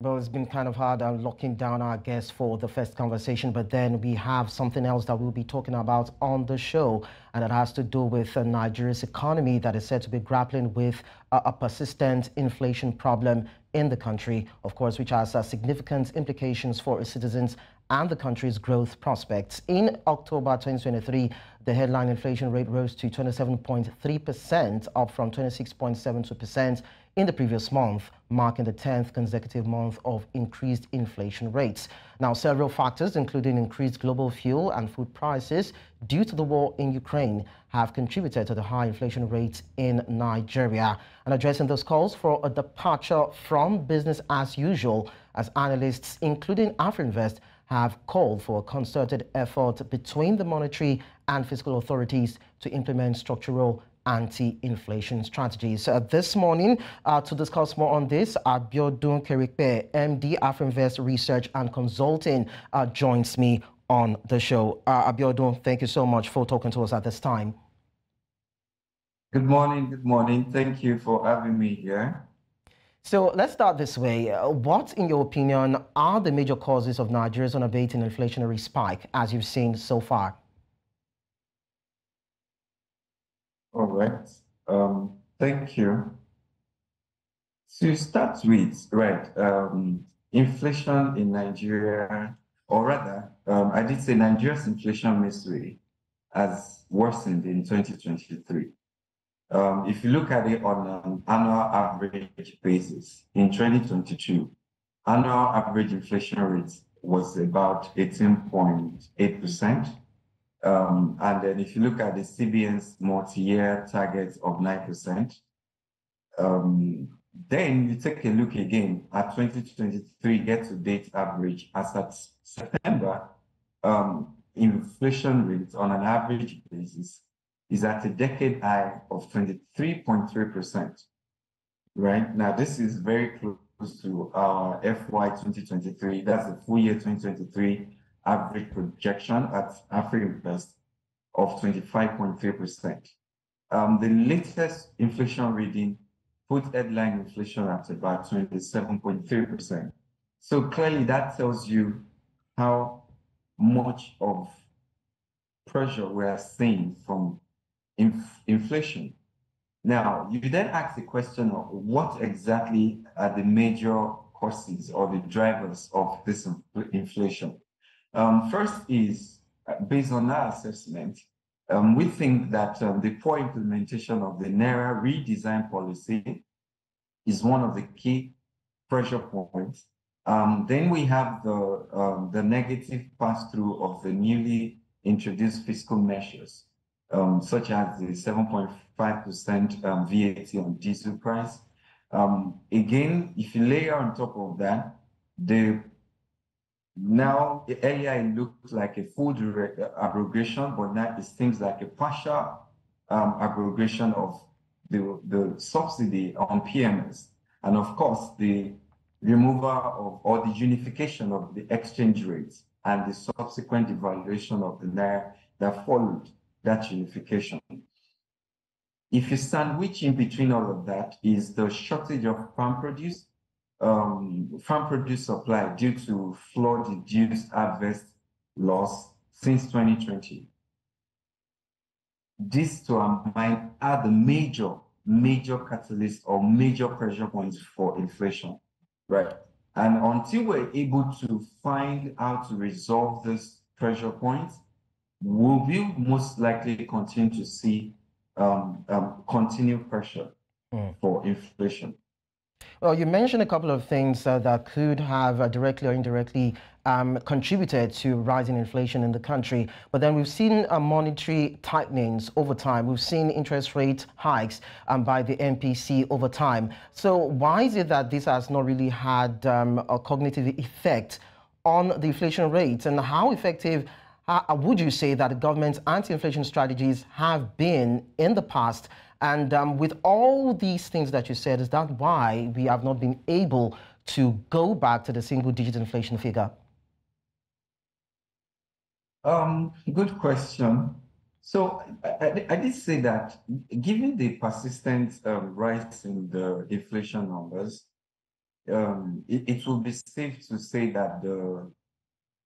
Well, it's been kind of hard locking down our guests for the first conversation, but then we have something else that we'll be talking about on the show, and it has to do with Nigeria's economy that is said to be grappling with a persistent inflation problem in the country, of course, which has significant implications for its citizens and the country's growth prospects. In October 2023, the headline inflation rate rose to 27.3%, up from 26.72% in the previous month, marking the 10th consecutive month of increased inflation rates. Now, several factors, including increased global fuel and food prices due to the war in Ukraine, have contributed to the high inflation rates in Nigeria. And addressing those calls for a departure from business as usual, as analysts, including Afrinvest, have called for a concerted effort between the monetary and fiscal authorities to implement structural anti-inflation strategies. This morning, to discuss more on this, Abiodun Keripe, MD, Afrinvest Research and Consulting, joins me on the show. Abiodun, thank you so much for talking to us at this time. Good morning. Good morning. Thank you for having me here. So let's start this way. What, in your opinion, are the major causes of Nigeria's unabating inflationary spike, as you've seen so far? All right. Thank you. To start with, right, inflation in Nigeria, or rather, I did say Nigeria's inflation misery has worsened in 2023. If you look at it on an annual average basis, in 2022, annual average inflation rate was about 18.8%. And then if you look at the CBN's multi-year target of 9%, then you take a look again at 2023 year-to-date average. As at September, inflation rate on an average basis is at a decade high of 23.3%. Right now, this is very close to our FY 2023. That's the full year 2023 average projection at Afrinvest of 25.3%. The latest inflation reading put headline inflation at about 27.3%. So clearly that tells you how much of pressure we are seeing from inflation. Now, you then ask the question of what exactly are the major causes or the drivers of this inflation. First is, based on our assessment, we think that the poor implementation of the Naira redesign policy is one of the key pressure points. Then we have the negative pass-through of the newly introduced fiscal measures, such as the 7.5% VAT on diesel price. Again, if you layer on top of that, now earlier it looked like a full abrogation, but now it seems like a partial abrogation of the subsidy on PMS, and of course the removal of or the unification of the exchange rates and the subsequent devaluation of the Naira that followed that unification. If you sandwich in between all of that is the shortage of farm produce supply due to flood-induced adverse loss since 2020. These, to our mind, are the major catalysts or major pressure points for inflation, right? And until we're able to find how to resolve these pressure points, we will most likely continue to see continued pressure for inflation. Well, you mentioned a couple of things that could have directly or indirectly contributed to rising inflation in the country. But then we've seen monetary tightenings over time. We've seen interest rate hikes by the MPC over time. So why is it that this has not really had a cognitive effect on the inflation rate? And how effective would you say that the government's anti-inflation strategies have been in the past? And with all these things that you said, is that why we have not been able to go back to the single-digit inflation figure? Good question. So I did say that given the persistent rise in the inflation numbers, it will be safe to say that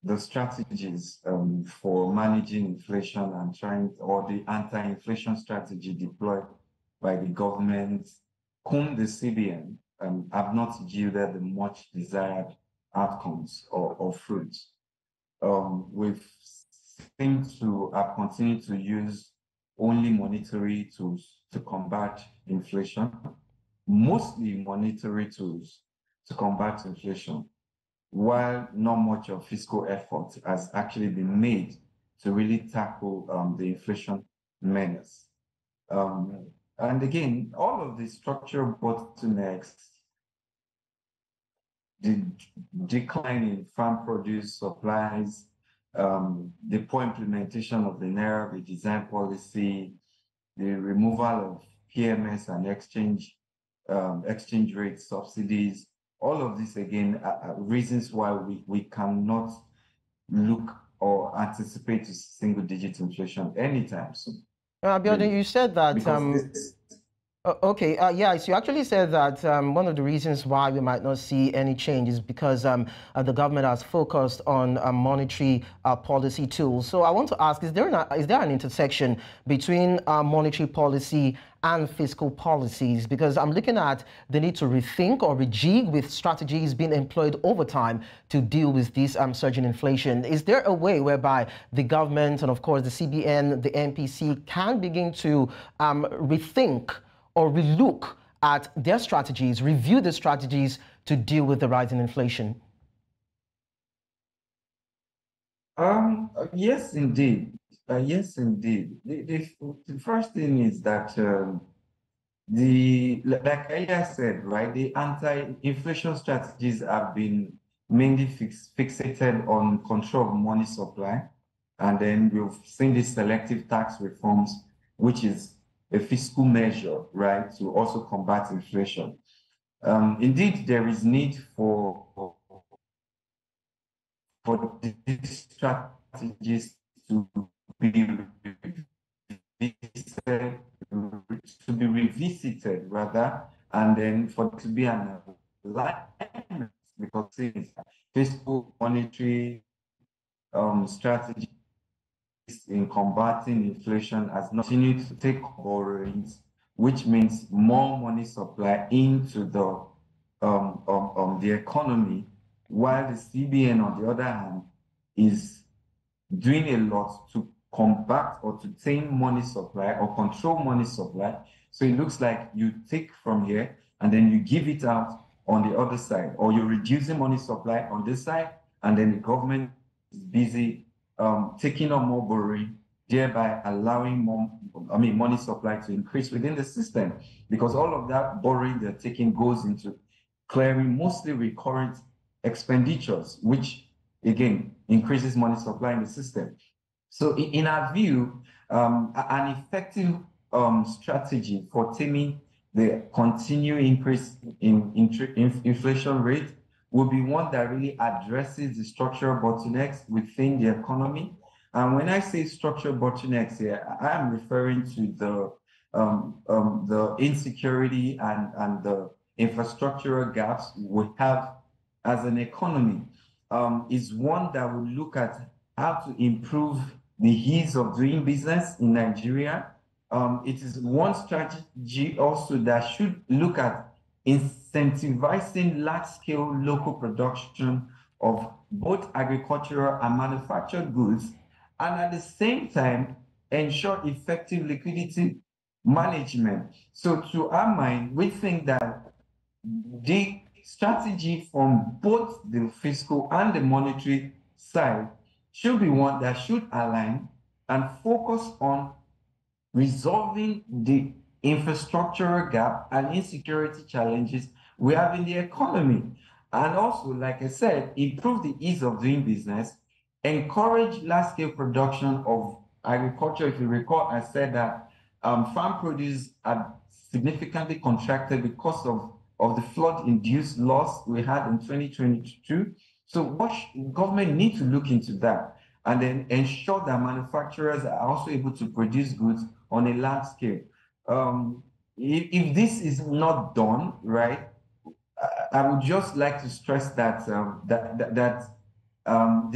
the strategies for managing inflation and or the anti-inflation strategy deployed by the government, whom the CBN have not yielded the much desired outcomes or fruits. We've seemed to have continued to use only monetary tools to combat inflation, mostly monetary tools to combat inflation, while not much of fiscal effort has actually been made to really tackle the inflation menace. And again, all of the structural bottlenecks, the decline in farm produce supplies, the poor implementation of the Naira redesign policy, the removal of PMS and exchange rate subsidies, all of this again are reasons why we cannot look or anticipate single-digit inflation anytime soon. Abiodun, Really. you said that okay, yes, you actually said that one of the reasons why we might not see any change is because the government has focused on monetary policy tools. So I want to ask, is there an intersection between monetary policy and fiscal policies? Because I'm looking at the need to rethink or rejig with strategies being employed over time to deal with this surging inflation. Is there a way whereby the government and, of course, the CBN, the MPC can begin to rethink or relook at their strategies, review the strategies to deal with the rising inflation? Yes, indeed. Yes, indeed. The first thing is that like I said, right, the anti-inflation strategies have been mainly fixated on control of money supply. And then we've seen the selective tax reforms, which is a fiscal measure, right, to also combat inflation. Indeed, there is need for these strategies to be revisited rather, and then for it to be an alignment, because fiscal monetary strategy in combating inflation has continued to take borrowings, which means more money supply into the economy, while the CBN, on the other hand, is doing a lot to combat or to tame money supply or control money supply. So it looks like you take from here and then you give it out on the other side, or you're reducing money supply on this side, and then the government is busy taking on more borrowing, thereby allowing more, money supply to increase within the system, because all of that borrowing they're taking goes into clearing mostly recurrent expenditures, which again increases money supply in the system. So in our view, an effective strategy for taming the continued increase in inflation rate will be one that really addresses the structural bottlenecks within the economy. And when I say structural bottlenecks here, I am referring to the insecurity and the infrastructural gaps we have as an economy. Is one that will look at how to improve the ease of doing business in Nigeria. It is one strategy also that should look at incentivizing large-scale local production of both agricultural and manufactured goods, and at the same time ensure effective liquidity management. So to our mind, we think that the strategy from both the fiscal and the monetary side should be one that should align and focus on resolving the infrastructural gap and insecurity challenges we have in the economy. And also, like I said, improve the ease of doing business, encourage large-scale production of agriculture. If you recall, I said that farm produce had significantly contracted because of the flood-induced loss we had in 2022. So what government need to look into that, and then ensure that manufacturers are also able to produce goods on a large scale. If this is not done, right, I would just like to stress that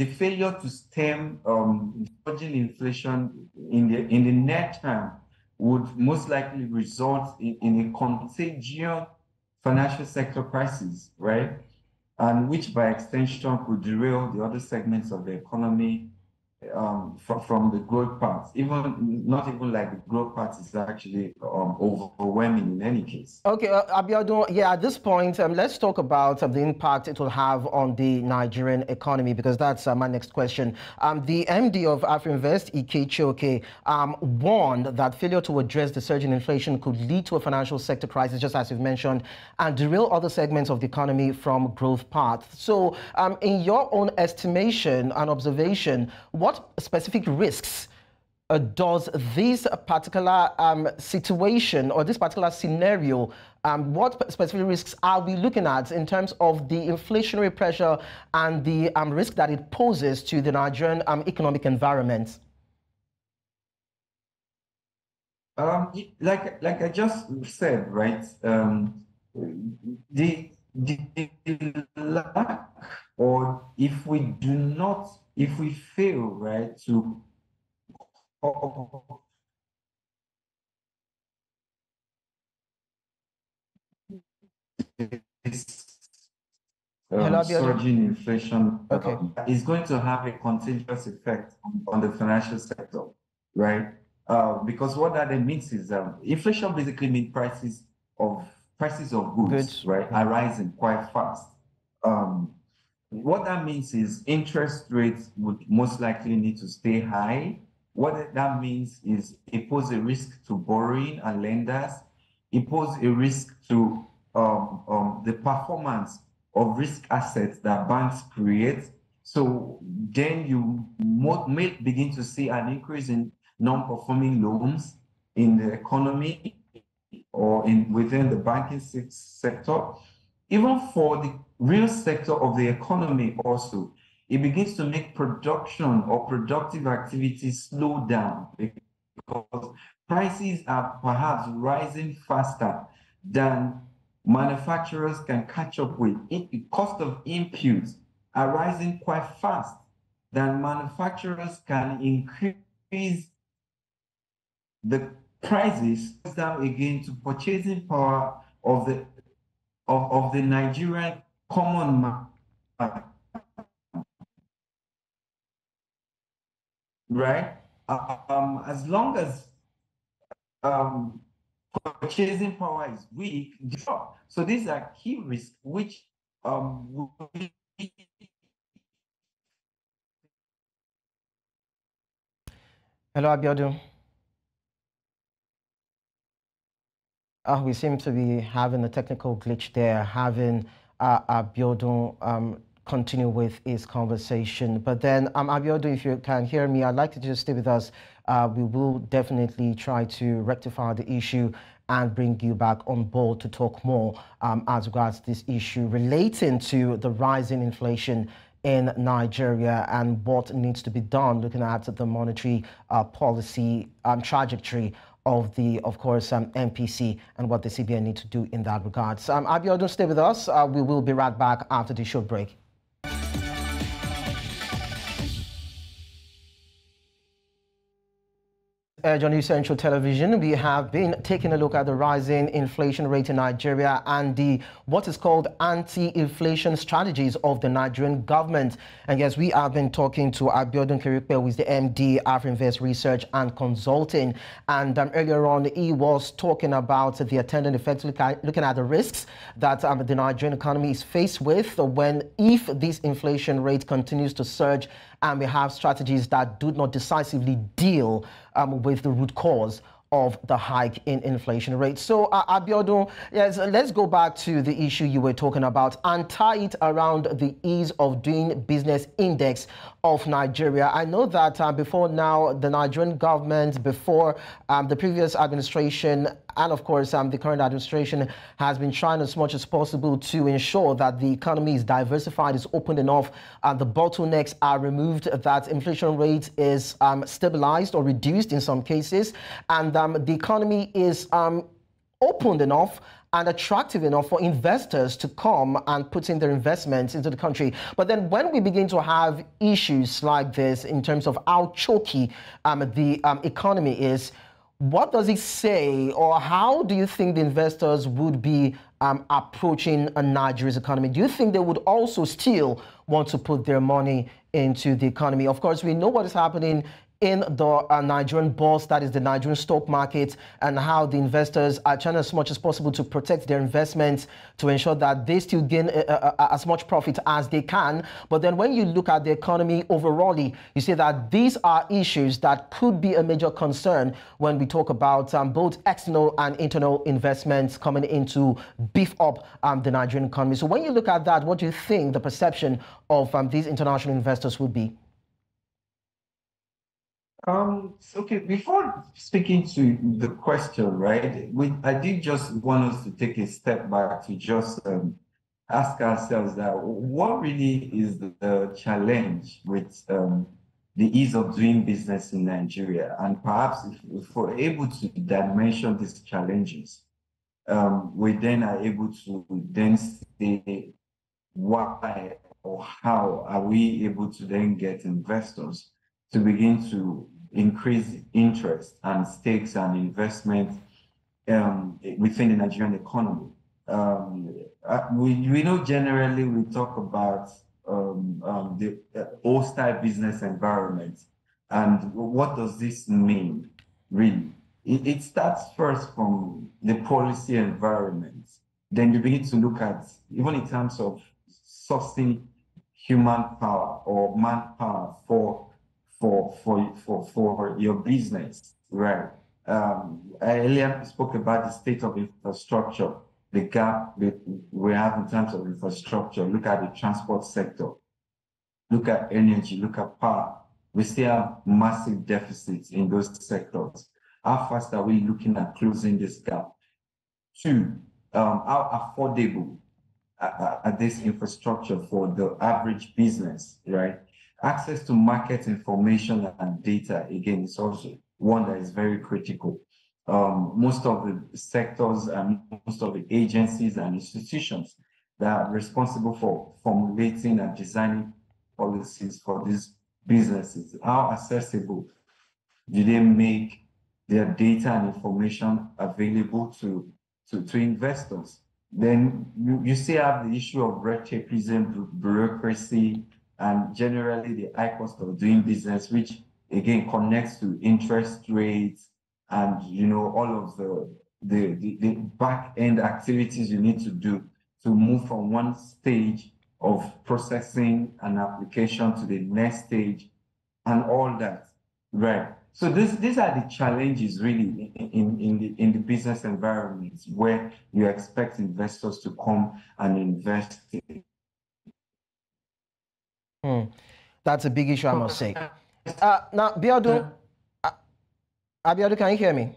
the failure to stem surging inflation in the near term would most likely result in a contagion financial sector crisis, right? And which by extension could derail the other segments of the economy from the growth part, even not even like the growth part is actually overwhelming in any case. Okay, Abiodun, yeah, at this point, let's talk about the impact it will have on the Nigerian economy, because that's my next question. The MD of Afrinvest, Ike warned that failure to address the surge in inflation could lead to a financial sector crisis, just as you've mentioned, and derail other segments of the economy from growth path. So, in your own estimation and observation, what specific risks does this particular situation or this particular scenario, what specific risks are we looking at in terms of the inflationary pressure and the risk that it poses to the Nigerian economic environment? Like I just said, right? The lack, or if we fail, right, to surging inflation is going to have a contagious effect on the financial sector, right? Because what that means is inflation basically means prices of goods, right, are rising quite fast. What that means is interest rates would most likely need to stay high. What that means is it poses a risk to borrowing and lenders. It poses a risk to the performance of risk assets that banks create. So then you may begin to see an increase in non-performing loans in the economy or within the banking sector. Even for the real sector of the economy also, it begins to make production or productive activities slow down because prices are perhaps rising faster than manufacturers can catch up with. The cost of inputs are rising quite fast than manufacturers can increase the prices down again to purchasing power of the Nigerian common man, right? As long as purchasing power is weak, so these are key risks which Hello, Abiodun. We seem to be having a technical glitch there, having Abiodun continue with his conversation. But then, Abiodun, if you can hear me, I'd like to just stay with us. We will definitely try to rectify the issue and bring you back on board to talk more as regards this issue relating to the rising inflation in Nigeria and what needs to be done, looking at the monetary policy trajectory of course, MPC and what the CBN need to do in that regard. So, Abiodun, stay with us. We will be right back after the short break. Johnny Central Television, we have been taking a look at the rising inflation rate in Nigeria and what is called anti-inflation strategies of the Nigerian government. And yes, we have been talking to Abiodun Keripe, who is the MD, Afrinvest Research and Consulting. And earlier on, he was talking about the attendant effects, looking at the risks that the Nigerian economy is faced with if this inflation rate continues to surge, and we have strategies that do not decisively deal with the root cause of the hike in inflation rates. So, Abiodun, yes, let's go back to the issue you were talking about and tie it around the ease of doing business index of Nigeria. I know that before now, the Nigerian government, before the previous administration, and of course, the current administration has been trying as much as possible to ensure that the economy is diversified, is open enough, the bottlenecks are removed, that inflation rate is stabilized or reduced in some cases, and the economy is open enough and attractive enough for investors to come and put in their investments into the country. But then when we begin to have issues like this in terms of how choky the economy is, what does it say, or how do you think the investors would be approaching Nigeria's economy? Do you think they would also still want to put their money into the economy? Of course, we know what is happening in the Nigerian bourse, that is the Nigerian stock market, and how the investors are trying as much as possible to protect their investments to ensure that they still gain as much profit as they can. But then when you look at the economy overall, you see that these are issues that could be a major concern when we talk about both external and internal investments coming in to beef up the Nigerian economy. So when you look at that, what do you think the perception of these international investors would be? Okay, before speaking to the question, right, I did just want us to take a step back to just ask ourselves that what really is the challenge with the ease of doing business in Nigeria? And perhaps if we're able to dimension these challenges, we then are able to then say why or how are we able to then get investors to begin to increase interest and stakes and investment within the Nigerian economy. We know generally we talk about the hostile business environment, and what does this mean, really? It starts first from the policy environment. Then you begin to look at, even in terms of sourcing human power or manpower for your business, right? I earlier spoke about the state of infrastructure, the gap that we have in terms of infrastructure. Look at the transport sector, look at energy, look at power. We still have massive deficits in those sectors. How fast are we looking at closing this gap? Two, how affordable are this infrastructure for the average business, right? Access to market information and data, again, is also one that is very critical. Most of the sectors and most of the agencies and institutions that are responsible for formulating and designing policies for these businesses, how accessible do they make their data and information available to investors? Then you still have the issue of red tapeism, bureaucracy, and generally the high cost of doing business, which again connects to interest rates and all of the back end activities you need to do to move from one stage of processing an application to the next stage and all that, right? So these are the challenges really in the business environments where you expect investors to come and invest in. That's a big issue, I must say. Now, Abiodun, can you hear me?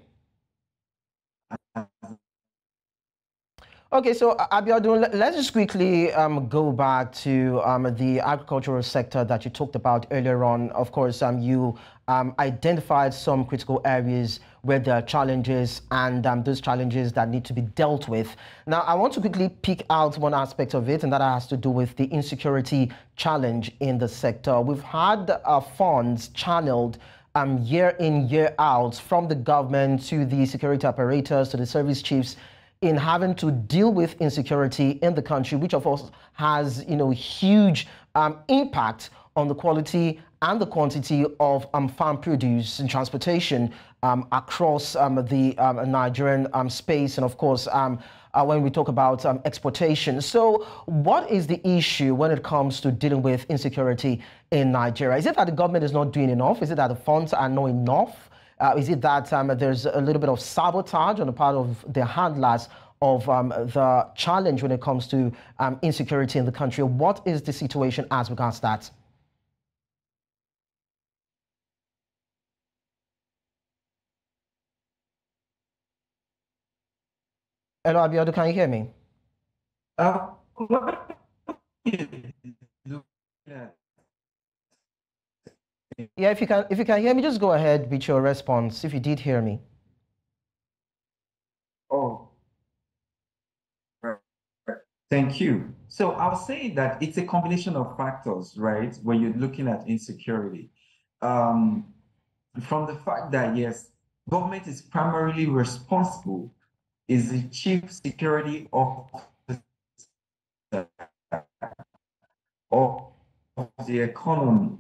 Okay, so Abiodun, let's just quickly go back to the agricultural sector that you talked about earlier on. Of course, you identified some critical areas where there are challenges and those challenges that need to be dealt with. Now, I want to quickly pick out one aspect of it, and that has to do with the insecurity challenge in the sector. We've had funds channeled year in, year out from the government to the security operators, to the service chiefs, in having to deal with insecurity in the country, which of course has huge impact on the quality and the quantity of farm produce and transportation across the Nigerian space, and of course when we talk about exportation. So what is the issue when it comes to dealing with insecurity in Nigeria? Is it that the government is not doing enough? Is it that the funds are not enough? Is it that there's a little bit of sabotage on the part of the handlers of the challenge when it comes to insecurity in the country? What is the situation as regards that? Hello, Abiodun, can you hear me? Yeah, if you can hear me, just go ahead with your response if you did hear me. Oh, Thank you. So I'll say that it's a combination of factors, right? When you're looking at insecurity. Um, from the fact that, yes, government is primarily responsible, is the chief security officer of the economy.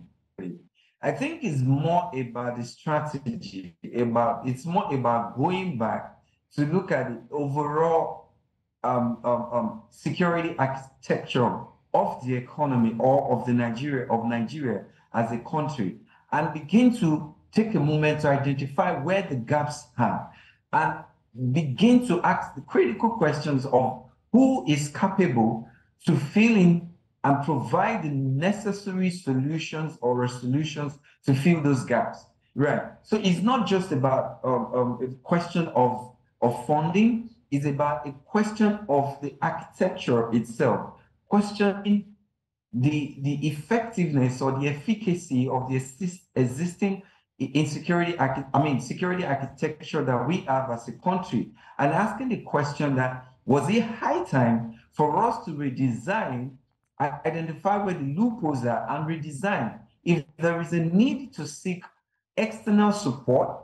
I think it's more about the strategy, it's more about going back to look at the overall security architecture of the economy or of Nigeria as a country, and begin to take a moment to identify where the gaps are and begin to ask the critical questions of who is capable to fill in and provide the necessary solutions or resolutions to fill those gaps. Right. So it's not just about a question of funding, it's about a question of the architecture itself, questioning the effectiveness or the efficacy of the existing security architecture that we have as a country, and asking the question that was it high time for us to redesign, identify where the loopholes are, and redesign. If there is a need to seek external support,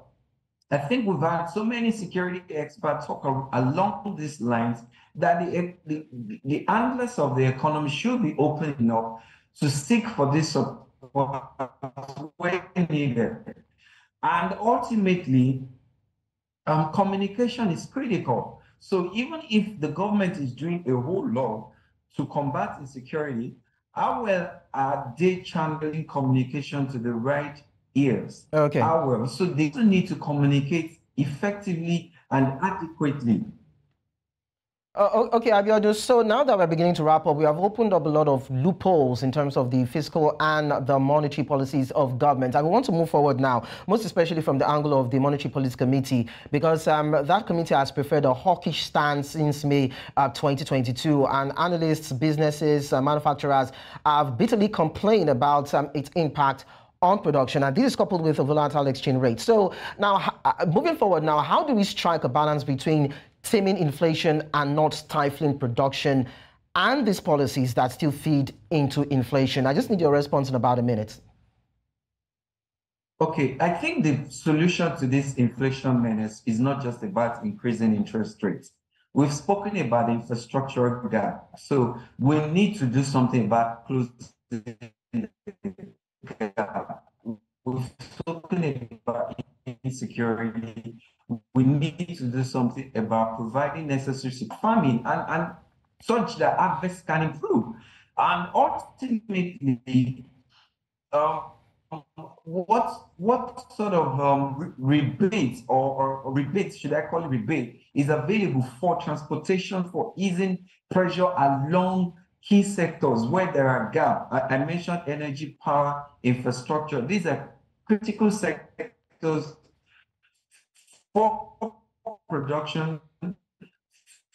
I think we've had so many security experts talk along these lines that the analysts of the economy should be open enough to seek for this support where needed. And ultimately, communication is critical. So even if the government is doing a whole lot to combat insecurity, how well are they channeling communication to the right ears? Okay. How well? So they still need to communicate effectively and adequately. Okay, Abiodun, so now that we're beginning to wrap up, we have opened up a lot of loopholes in terms of the fiscal and the monetary policies of government. And we want to move forward now, most especially from the angle of the Monetary Policy Committee, because that committee has preferred a hawkish stance since May 2022. And analysts, businesses, manufacturers have bitterly complained about its impact on production, and this is coupled with a volatile exchange rate. So now, moving forward now, how do we strike a balance between taming inflation and not stifling production, and these policies that still feed into inflation? I just need your response in about a minute. Okay, I think the solution to this inflation menace is not just about increasing interest rates. We've spoken about the infrastructural gap, so we need to do something about closing the gap. We've spoken about insecurity. We need to do something about providing necessary farming and such that harvest can improve. And ultimately, what sort of rebate or rebate, should I call it rebate, is available for transportation for easing pressure along key sectors where there are gaps? I mentioned energy, power, infrastructure. These are critical sectors for production,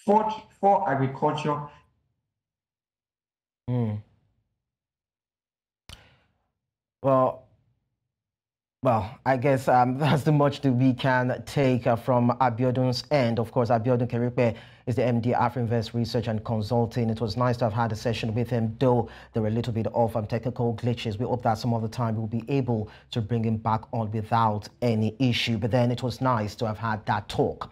for agriculture. Well, I guess that's the much that we can take from Abiodun's end. Of course, Abiodun Keripe is the MD Afrinvest Research and Consulting. It was nice to have had a session with him, though there were a little bit of technical glitches. We hope that some other time we'll be able to bring him back on without any issue. But then it was nice to have had that talk.